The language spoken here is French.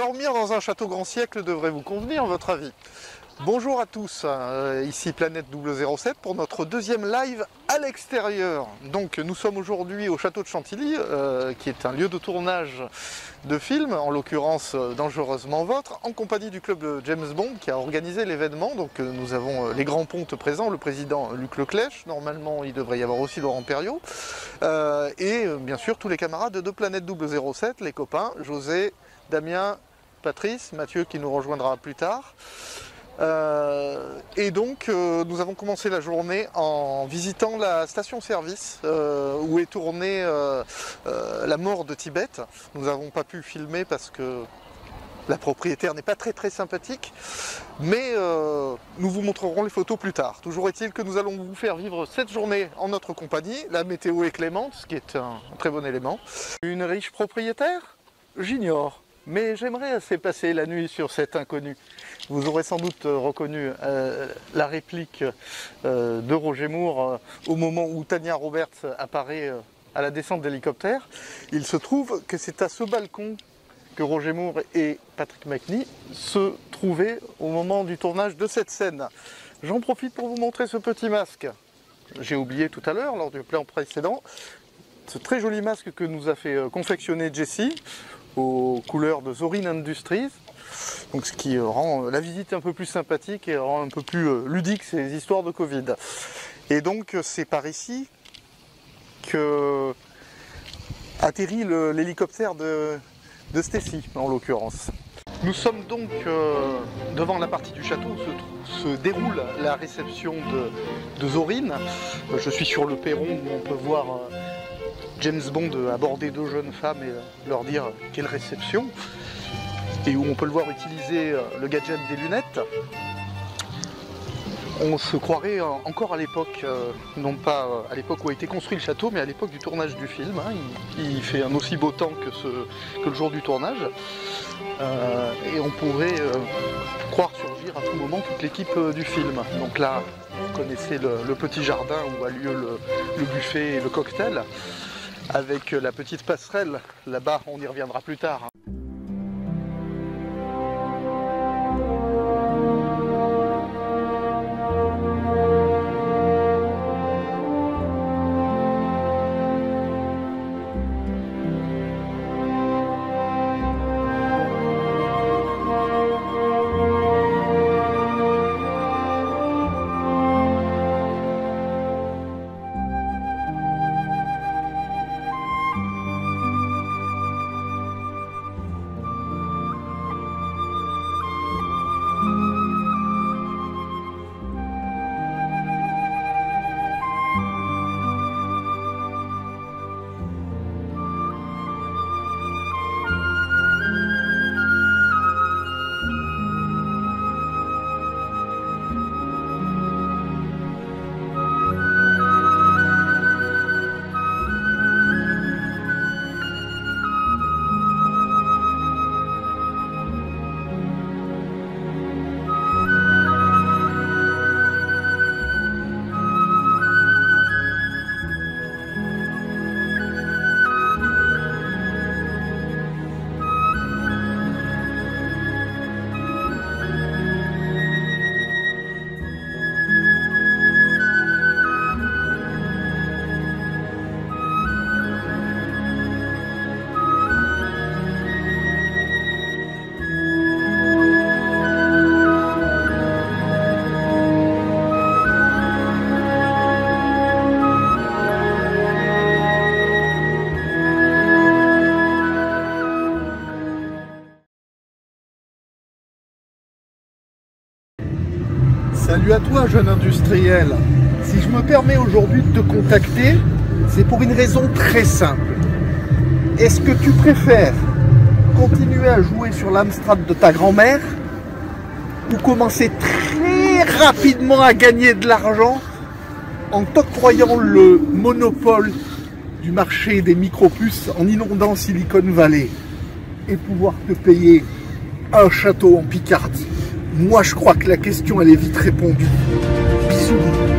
Dormir dans un château grand siècle devrait vous convenir, votre avis? Bonjour à tous, ici Planète 007 pour notre deuxième live à l'extérieur. Donc nous sommes aujourd'hui au château de Chantilly, qui est un lieu de tournage de films, en l'occurrence Dangereusement Vôtre, en compagnie du club de James Bond qui a organisé l'événement. Donc nous avons les grands pontes présents, le président Luc Leclèche, normalement il devrait y avoir aussi Laurent Perriot, et bien sûr tous les camarades de Planète 007, les copains, José, Damien, Patrice, Mathieu qui nous rejoindra plus tard. Et donc nous avons commencé la journée en visitant la station-service où est tournée La mort de Tibet. Nous n'avons pas pu filmer parce que la propriétaire n'est pas très sympathique, mais nous vous montrerons les photos plus tard. Toujours est-il que nous allons vous faire vivre cette journée en notre compagnie. La météo est clémente, ce qui est un très bon élément. Une riche propriétaire? J'ignore. Mais j'aimerais assez passer la nuit sur cet inconnu. Vous aurez sans doute reconnu la réplique de Roger Moore au moment où Tanya Roberts apparaît à la descente d'hélicoptère. Il se trouve que c'est à ce balcon que Roger Moore et Patrick Macnee se trouvaient au moment du tournage de cette scène. J'en profite pour vous montrer ce petit masque. J'ai oublié tout à l'heure, lors du plan précédent, ce très joli masque que nous a fait confectionner Jessie, aux couleurs de Zorin Industries, donc ce qui rend la visite un peu plus sympathique et rend un peu plus ludique ces histoires de Covid. Et donc c'est par ici que atterrit l'hélicoptère de Stacy en l'occurrence. Nous sommes donc devant la partie du château où se déroule la réception de Zorin. Je suis sur le perron où on peut voir James Bond aborder deux jeunes femmes et leur dire quelle réception, et où on peut le voir utiliser le gadget des lunettes. On se croirait encore à l'époque, non pas à l'époque où a été construit le château, mais à l'époque du tournage du film. Il fait un aussi beau temps que le jour du tournage, et on pourrait croire surgir à tout moment toute l'équipe du film. Donc là, vous connaissez le petit jardin où a lieu le buffet et le cocktail, avec la petite passerelle, là-bas on y reviendra plus tard. Salut à toi, jeune industriel. Si je me permets aujourd'hui de te contacter, c'est pour une raison très simple. Est-ce que tu préfères continuer à jouer sur l'Amstrad de ta grand-mère ou commencer très rapidement à gagner de l'argent en t'octroyant le monopole du marché des micropuces en inondant Silicon Valley et pouvoir te payer un château en Picardie? Moi, je crois que la question, elle est vite répondue. Bisous.